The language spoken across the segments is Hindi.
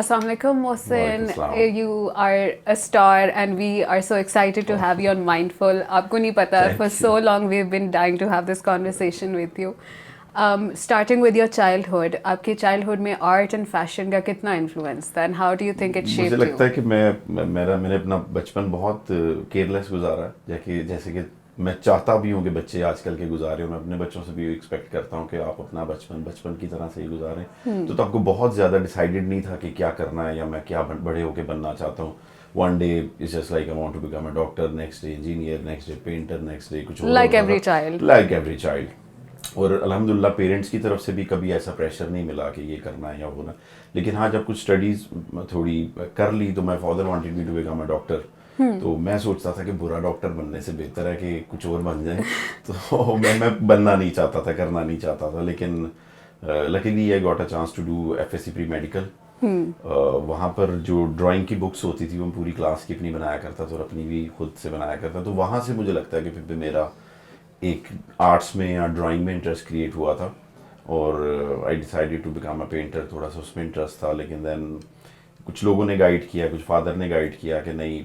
Assalamualaikum, Mohsin. Waalaikumsalam. You are a star, and we are so excited to have you on Mindful. आपको नहीं पता, Thank for you. so long we've been dying to have this conversation with you. Starting with your childhood, आपके childhood में art and fashion का कितना influence था, and how do you think it मुझे shaped लगता you? है कि मैंने अपना बचपन बहुत केयरलेस गुजारा है, जैसे कि मैं चाहता भी हूँ कि बच्चे आजकल के गुजारे, और मैं अपने बच्चों से भी एक्सपेक्ट करता हूँ कि आप अपना बचपन की तरह से ही गुजारें। तो आपको बहुत ज़्यादा डिसाइडेड नहीं था कि क्या करना है या मैं क्या बड़े होके बनना चाहता हूँ। One day it's just like I want to become a doctor, next day engineer, next day painter, next day कुछ और Like होता every था, child. Like every child. और अल्हम्दुलिल्लाह पेरेंट्स की तरफ से भी कभी ऐसा प्रेशर नहीं मिला कि ये करना है या वो ना। लेकिन हाँ, जब कुछ स्टडीज़ थोड़ी कर ली तो my father wanted me to become a doctor. तो मैं सोचता था कि बुरा डॉक्टर बनने से बेहतर है कि कुछ और बन जाए। तो मैं बनना नहीं चाहता था, करना नहीं चाहता था। लेकिन luckily I got a chance to do FSc pre medical. वहाँ पर जो ड्राइंग की बुक्स होती थी वो मैं पूरी क्लास की अपनी बनाया करता था और अपनी भी खुद से बनाया करता। तो वहाँ से मुझे लगता है कि फिर मेरा एक आर्ट्स में या ड्राइंग में इंटरेस्ट क्रिएट हुआ था। और I decided to become a painter. थोड़ा सा उसमें इंटरेस्ट था, लेकिन देन कुछ लोगों ने गाइड किया, कुछ फादर ने गाइड किया कि नहीं,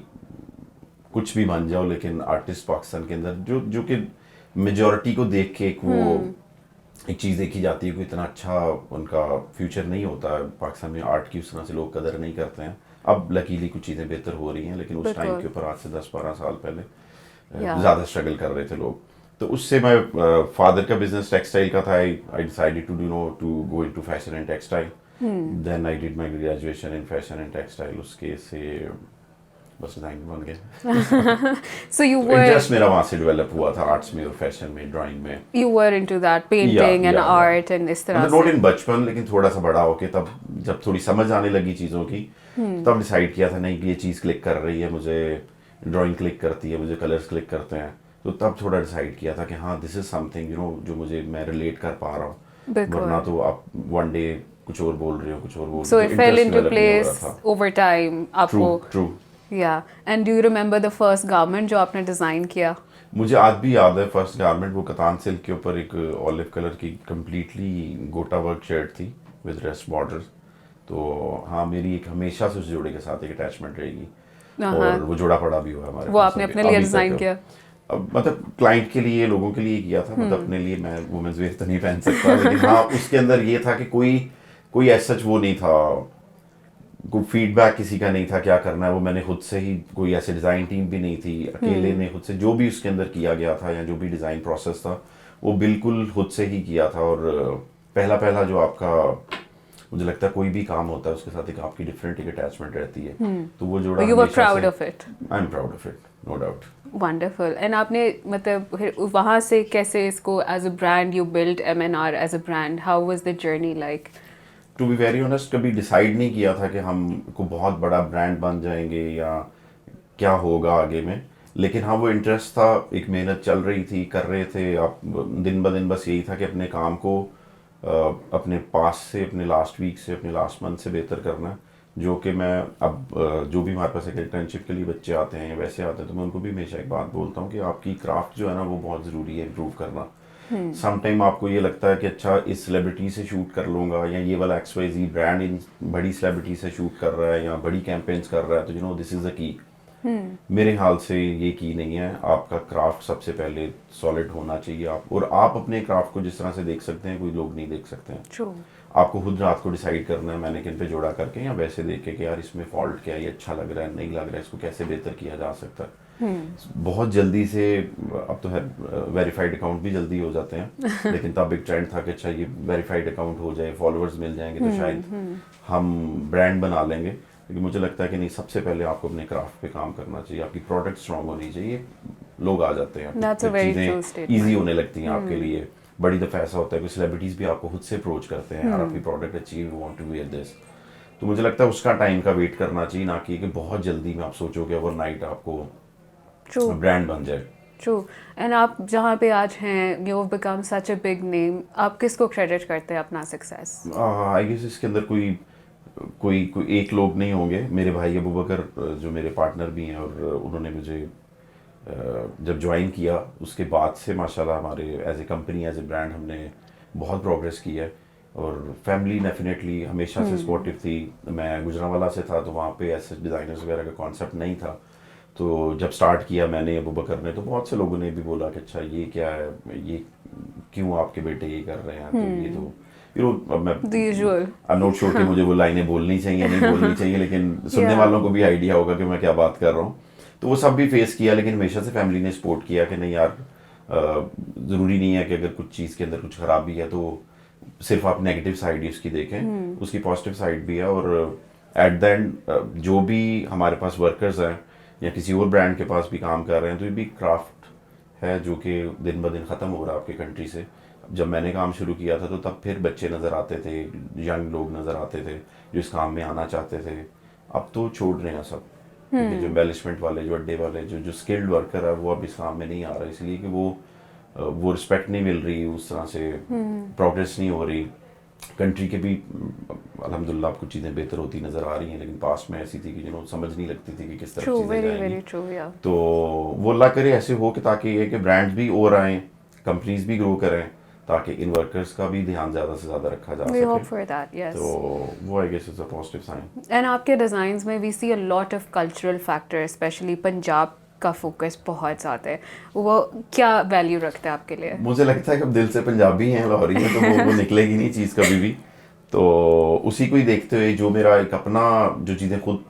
कुछ भी बन जाओ लेकिन आर्टिस्ट पाकिस्तान के अंदर जो कि मेजॉरिटी को देख के एक चीज़ देखी जाती है कि इतना अच्छा उनका फ्यूचर नहीं होता है पाकिस्तान में। आर्ट की उस तरह से लोग कदर नहीं करते हैं। अब लकीली कुछ चीज़ें बेहतर हो रही हैं, लेकिन उस टाइम के ऊपर आज से 10-12 साल पहले Yeah. ज़्यादा स्ट्रगल कर रहे थे लोग। तो उससे मैं फादर का बिजनेस टेक्सटाइल का था। I decided to go into fashion and textile. Then I did my graduation in fashion and textile. उसके से बस डिजाइन बन गया। So इंटरेस्ट मेरा वहाँ से डेवलप हुआ था, आर्ट्स में और फैशन में, ड्राइंग में। you were into that painting and art and इस तरह मतलब नॉट से. इन बचपन, लेकिन थोड़ा सा बड़ा होके तब जब थोड़ी समझ आने लगी चीज़ों की, तब डिसाइड किया था नहीं कि ये चीज़ क्लिक कर रही है मुझे, ड्राइंग क्लिक करती है मुझे, कलर्स क्लिक करते हैं। तो तब थोड़ा डिसाइड किया था कि हाँ, दिस इज समथिंग जो मुझे मैं रिलेट कर पा रहा हूँ। बिल्कुल. वरना तो आप वन डे कुछ और बोल रहे हो, कुछ और बोल So रहे हो, it fell interest into develop नहीं हो रहा place था। over time. ट्रू आपको. True. Yeah. And do you remember the first garment जो आपने डिजाइन किया? मुझे आज भी याद है फर्स्ट गारमेंट, वो कतान सिल्क के ऊपर एक ऑलिव कलर की कम्प्लीटली गोटा वर्क शर्ट थी विद रेस्ट बॉर्डर। तो हाँ, मेरी एक हमेशा से उस जोड़े के साथ एक अटैचमेंट रहेगी, और वो जोड़ा पड़ा भी हुआ है हमारे वो पास आपने अभी अपने लिए तक। डिजाइन किया? अब मतलब क्लाइंट के लिए, लोगों के लिए किया था, मतलब अपने लिए मैं वुमेन्स वेयर तो नहीं पहन सकता। लेकिन हाँ, उसके अंदर ये था कि कोई ऐसा वो नहीं था, कोई फीडबैक किसी का नहीं था क्या करना है। वो मैंने खुद से ही, कोई ऐसे डिज़ाइन टीम भी नहीं थी, अकेले ने खुद से जो भी उसके अंदर किया गया था या जो भी डिज़ाइन प्रोसेस था वो बिल्कुल खुद से ही किया था। और पहला पहला जो आपका, मुझे लगता है कोई भी काम होता है उसके साथ एक आपकी डिफरेंट एक अटैचमेंट रहती है। तो वो जोड़ा You were proud of it. I am proud of it, no doubt. Wonderful. And आपने मतलब फिर वहाँ से कैसे इसको as a brand you built MNR as a brand? How was the journey like? To be very honest, कभी डिसाइड नहीं किया था कि हम को बहुत बड़ा ब्रांड बन जाएंगे या क्या होगा आगे में। लेकिन हाँ, वो इंटरेस्ट था, एक मेहनत चल रही थी, कर रहे थे आप दिन ब दिन। बस यही था कि अपने काम को अपने पास से, अपने लास्ट वीक से, अपने लास्ट मंथ से बेहतर करना। जो कि मैं अब जो भी हमारे पास एक इंटर्नशिप के लिए बच्चे आते हैं या वैसे आते हैं, तो मैं उनको भी हमेशा एक बात बोलता हूँ कि आपकी क्राफ्ट जो है ना वो बहुत ज़रूरी है इम्प्रूव करना। समटाइम आपको ये लगता है कि अच्छा इस सेलिब्रिटी से शूट कर लूँगा, या ये वाला XYZ ब्रांड इन बड़ी सेलिब्रिटी से शूट कर रहा है या बड़ी कैंपेन्स कर रहा है, तो दिस इज़ द की। मेरे हाल से ये की नहीं है। आपका क्राफ्ट सबसे पहले सॉलिड होना चाहिए। और आप अपने क्राफ्ट को जिस तरह से देख सकते हैं, कोई लोग नहीं देख सकते हैं। True. आपको खुद रात को डिसाइड करना है मैनेकिन पे जोड़ा करके, या वैसे देख के कि यार इसमें फॉल्ट क्या है, ये अच्छा लग रहा है, नहीं लग रहा है, इसको कैसे बेहतर किया जा सकता है। बहुत जल्दी से, अब तो है वेरीफाइड अकाउंट भी जल्दी हो जाते हैं, लेकिन तब एक ट्रेंड था कि अच्छा ये वेरीफाइड अकाउंट हो जाए, फॉलोअर्स मिल जाएंगे तो शायद हम ब्रांड बना लेंगे। लेकिन मुझे लगता है कि नहीं, सबसे पहले आपको अपने क्राफ्ट पे काम करना चाहिए, आपकी प्रोडक्ट स्ट्रांग होनी चाहिए, लोग आ जाते हैं, That's a very true चीज़ें statement. ईजी होने लगती हैं आपके लिए। बड़ी दफ़ा ऐसा होता है कि सेलिब्रिटीज़ भी आपको खुद से अप्रोच करते हैं, यार आपकी प्रोडक्ट अच्छी है, we want to wear this. तो मुझे लगता है उसका टाइम का वेट करना चाहिए, ना कि बहुत जल्दी में आप सोचो कि ओवरनाइट आपको True. ब्रांड बन जाए। True. And आप जहाँ पे आज हैं, you've become such a big name. आप किसको क्रेडिट करते हैं अपना सक्सेस? आई गेस इसके अंदर कोई एक लोग नहीं होंगे। मेरे भाई अबू बकर जो मेरे पार्टनर भी हैं, और उन्होंने मुझे जब ज्वाइन किया उसके बाद से माशाल्लाह हमारे as a company, as a brand हमने बहुत प्रोग्रेस की है। और फैमिली डेफिनेटली हमेशा से सपोर्टिव थी। मैं गुजरांवाला से था तो वहाँ पे ऐसे डिज़ाइनर्स वगैरह का कॉन्सेप्ट नहीं था। तो जब स्टार्ट किया मैंने अबू बकर ने, तो बहुत से लोगों ने भी बोला कि अच्छा ये क्या है, ये क्यों आपके बेटे ये कर रहे हैं, तो ये तो अब मैं The usual. I not sure कि मुझे वो लाइनें बोलनी चाहिए नहीं बोलनी चाहिए, लेकिन सुनने Yeah. वालों को भी आइडिया होगा कि मैं क्या बात कर रहा हूँ। तो वो सब भी फेस किया, लेकिन हमेशा से फैमिली ने सपोर्ट किया कि नहीं यार, ज़रूरी नहीं है कि अगर कुछ चीज़ के अंदर कुछ खराबी है तो सिर्फ आप नेगेटिव साइड ही उसकी देखें, उसकी पॉजिटिव साइड भी है। और एट द एंड जो भी हमारे पास वर्कर्स हैं या किसी और ब्रांड के पास भी काम कर रहे हैं, तो ये भी क्राफ्ट है जो कि दिन ब दिन ख़त्म हो रहा है आपकी कंट्री से। जब मैंने काम शुरू किया था तो तब फिर बच्चे नज़र आते थे, यंग लोग नज़र आते थे जो इस काम में आना चाहते थे। अब तो छोड़ रहे हैं सब, क्योंकि जो एम्बेलिशमेंट वाले, जो अड्डे वाले, जो जो स्किल्ड वर्कर है वो अब इस काम में नहीं आ रहा, इसलिए कि वो रिस्पेक्ट नहीं मिल रही, उस तरह से प्रोग्रेस नहीं हो रही। कंट्री के भी अल्हम्दुलिल्लाह अब कुछ चीज़ें बेहतर होती नज़र आ रही हैं, लेकिन पास्ट में ऐसी थी कि समझ नहीं लगती थी कि किस तरफ True, चीज़ें very, जाएंगी। very true, yeah. तो वो अल्लाह करे ऐसे हो कि ताकि ये कि ब्रांड्स भी और आएँ, कंपनीज भी ग्रो करें, ताकि इन वर्कर्स का भी ध्यान ज़्यादा से ज़्यादा रखा जा We hope सके। for that, yes. तो वो I guess is a positive sign. And आपके डिज़ाइंस में we see a lot of cultural factor, especially Punjab का फोकस बहुत ज़्यादा है। वो क्या वैल्यू रखता है आपके लिए? मुझे लगता है कि अब दिल से पंजाबी हैं लाहौरी हैं, तो वो निकलेगी नहीं चीज़ कभी भी। तो उसी को ही देखते हुए जो मेरा एक अपना जो चीज़ें खुद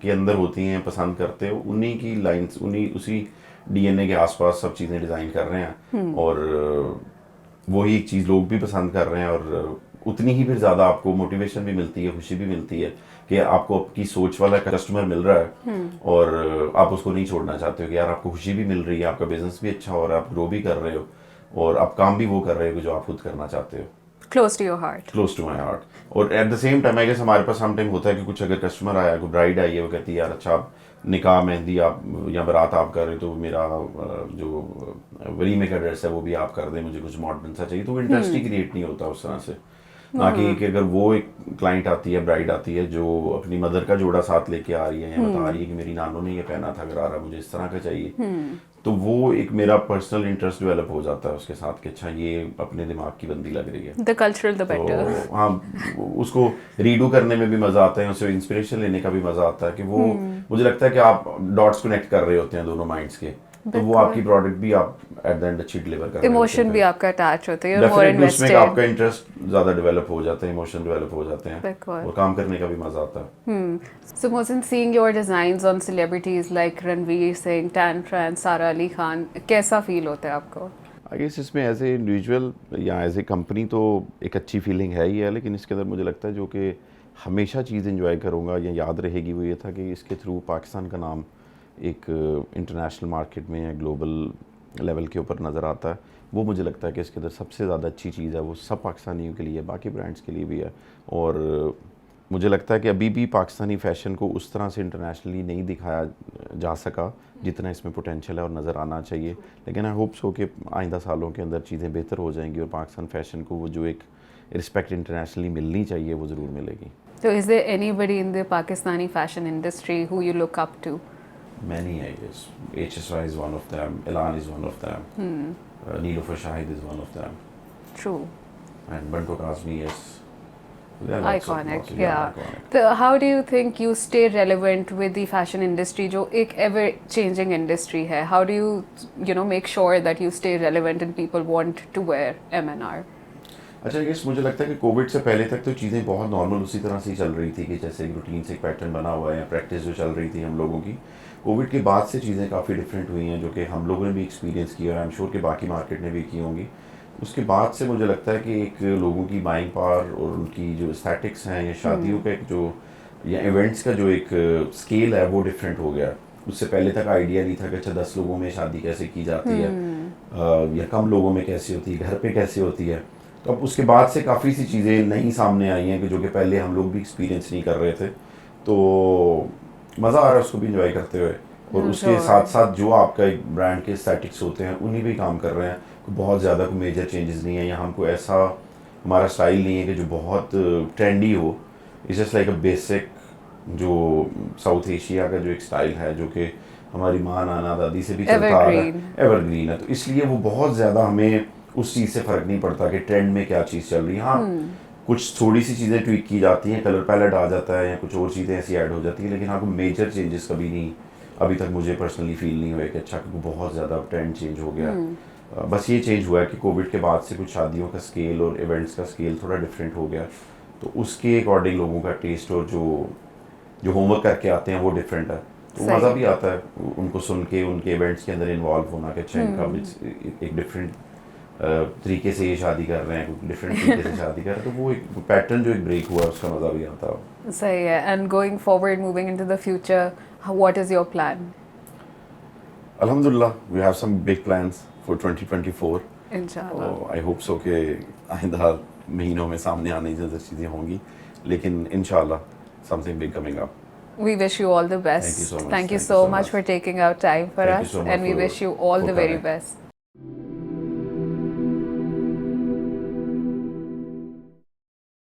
के अंदर होती हैं पसंद करते हो, उन्हीं की लाइंस, उसी डीएनए के आसपास सब चीज़ें डिज़ाइन कर रहे हैं। और वही एक चीज़ लोग भी पसंद कर रहे हैं, और उतनी ही फिर ज़्यादा आपको मोटिवेशन भी मिलती है, खुशी भी मिलती है कि आपको आपकी सोच वाला कस्टमर मिल रहा है और आप उसको नहीं छोड़ना चाहते हो कि यार आपको खुशी भी मिल रही है, आपका बिजनेस भी अच्छा हो रहा है, आप ग्रो भी कर रहे हो और आप काम भी वो कर रहे हो जो आप खुद करना चाहते हो। Close to your heart. Close to my heart. और at the same time I guess हमारे पास सम टाइम होता है कि कुछ अगर कस्टमर आया, कोई ब्राइड आई है, वो कहती है यार अच्छा आप निकाह मेहंदी आप या बारात आप कर रहे हो, तो मेरा जो वलीमे का ड्रेस है वो भी आप कर दें, मुझे कुछ मॉडर्न सा चाहिए। तो वो इंटरेस्ट ही क्रिएट नहीं होता उस तरह से। ना कि अगर वो एक क्लाइंट आती है, ब्राइड आती है जो अपनी मदर का जोड़ा साथ लेके आ रही है या बता रही है कि मेरी नानों ने ये पहना था गरारा, मुझे इस तरह का चाहिए, तो वो एक मेरा पर्सनल इंटरेस्ट डेवलप हो जाता है उसके साथ कि अच्छा ये अपने दिमाग की बंदी लग रही है। The cultural, the better. तो हाँ, उसको रीडू करने में भी मजा आता है, उससे इंस्पिरेशन लेने का भी मजा आता है कि वो मुझे लगता है कि आप डॉट्स कनेक्ट कर रहे होते हैं दोनों माइंड्स के, तो वो आपकी प्रोडक्ट भी आप एट द एंड अच्छी डिलीवर कर रहे इमोशन भी आपका अटैच होता है, you're more डेफिनेटली उसमें invested. आपका इंटरेस्ट ज्यादा डेवलप हो जाता है, इमोशन डेवलप हो जाते हैं बिल्कुल। और काम करने का भी मजा आता है। So Mohsin, seeing your designs on celebrities like Ranveer Singh, Tan Tran, Sara Ali Khan, कैसा फील होता है आपको? आई गेस इसमें एज ए इंडिविजुअल या एज ए कंपनी तो एक अच्छी फीलिंग है ही है, लेकिन इसके अंदर मुझे लगता है जो कि हमेशा चीज़ इंजॉय करूँगा या याद रहेगी वो ये था कि इसके थ्रू पाकिस्तान का नाम एक इंटरनेशनल मार्केट में या ग्लोबल लेवल के ऊपर नज़र आता है। वो मुझे लगता है कि इसके अंदर सबसे ज़्यादा अच्छी चीज़ है, वो सब पाकिस्तानियों के लिए, बाकी ब्रांड्स के लिए भी है। और मुझे लगता है कि अभी भी पाकिस्तानी फ़ैशन को उस तरह से इंटरनेशनली नहीं दिखाया जा सका जितना इसमें पोटेंशियल है और नज़र आना चाहिए। लेकिन आई होप सो कि आइंदा सालों के अंदर चीज़ें बेहतर हो जाएंगी और पाकिस्तान फ़ैशन को वो जो एक रिस्पेक्ट इंटरनेशनली मिलनी चाहिए वो ज़रूर मिलेगी। So is there anybody in the Pakistani fashion industry who you look up to? Many, I guess. HSY is one of them. Elan is one of them. Niloufar Shahid is one of them. True. And Banto Kazmi is there are lots of- Iconic, lots of- yeah. iconic. So how do you think you stay relevant with the fashion industry, जो एक ever changing industry है? How do you make sure that you stay relevant and people want to wear MNR? अच्छा, गेस मुझे लगता है कि कोविड से पहले तक तो चीज़ें बहुत नॉर्मल उसी तरह से ही चल रही थी कि जैसे एक रूटीन से एक पैटर्न बना हुआ है या प्रैक्टिस जो चल रही थी हम लोगों की। कोविड के बाद से चीज़ें काफ़ी डिफरेंट हुई हैं जो कि हम लोगों ने भी एक्सपीरियंस किया और आई एम श्योर कि बाकी मार्केट ने भी की होंगी। उसके बाद से मुझे लगता है कि एक लोगों की बाइंग पावर और उनकी जो एस्थेटिक्स हैं या शादियों का एक जो या इवेंट्स का जो एक स्केल है वो डिफरेंट हो गया। उससे पहले तक आइडिया नहीं था कि अच्छा 10 लोगों में शादी कैसे की जाती है या कम लोगों में कैसे होती है, घर पे कैसे होती है। तो अब उसके बाद से काफ़ी सी चीज़ें नई सामने आई हैं कि जो कि पहले हम लोग भी एक्सपीरियंस नहीं कर रहे थे। तो मज़ा आ रहा है उसको भी इंजॉय करते हुए, और उसके साथ साथ जो आपका एक ब्रांड के एस्थेटिक्स होते हैं उन्हीं पे काम कर रहे हैं। बहुत ज़्यादा कोई मेजर चेंजेस नहीं है या हमको ऐसा हमारा स्टाइल नहीं है कि जो बहुत ट्रेंडी हो। It's just like a basic जो साउथ एशिया का जो एक स्टाइल है जो कि हमारी माँ नाना दादी से भी चलता आ रहा है, एवरग्रीन है। तो इसलिए वो बहुत ज़्यादा हमें उस चीज़ से फ़र्क नहीं पड़ता कि ट्रेंड में क्या चीज़ चल रही है। हाँ, कुछ थोड़ी सी चीज़ें ट्वीक की जाती हैं, कलर पैलेट आ जाता है या कुछ और चीज़ें ऐसी ऐड हो जाती हैं, लेकिन हाँ कोई मेजर चेंजेस कभी नहीं, अभी तक मुझे पर्सनली फील नहीं हुए कि अच्छा बहुत ज़्यादा ट्रेंड चेंज हो गया। बस ये चेंज हुआ है कि कोविड के बाद से कुछ शादियों का स्केल और इवेंट्स का स्केल थोड़ा डिफरेंट हो गया, तो उसके अकॉर्डिंग लोगों का टेस्ट और जो जो होमवर्क करके आते हैं वो डिफरेंट है, तो सही मज़ा है। भी आता है उनको सुन के, उनके इवेंट्स के अंदर इन्वॉल्व होना कि अच्छा इनका एक डिफरेंट तरीके से ये शादी कर रहे हैं, डिफरेंट तरीके से शादी कर रहे हैं, तो वो एक पैटर्न जो एक ब्रेक हुआ उसका मज़ा भी आता है। सही है। And going forward, moving into the future, what is your plan? अल्हम्दुलिल्लाह we have some big plans for 2024। इंशाल्लाह। आई होप सो कि आइंदा महीनों में सामने आने जैसी चीज़ें होंगी, लेकिन इंशाल्लाह something big coming up. We wish you all the best. Thank you so much. Thank you Thank you so so much much. for taking out time for Thank you us, so much and we for wish you all the very coming. best.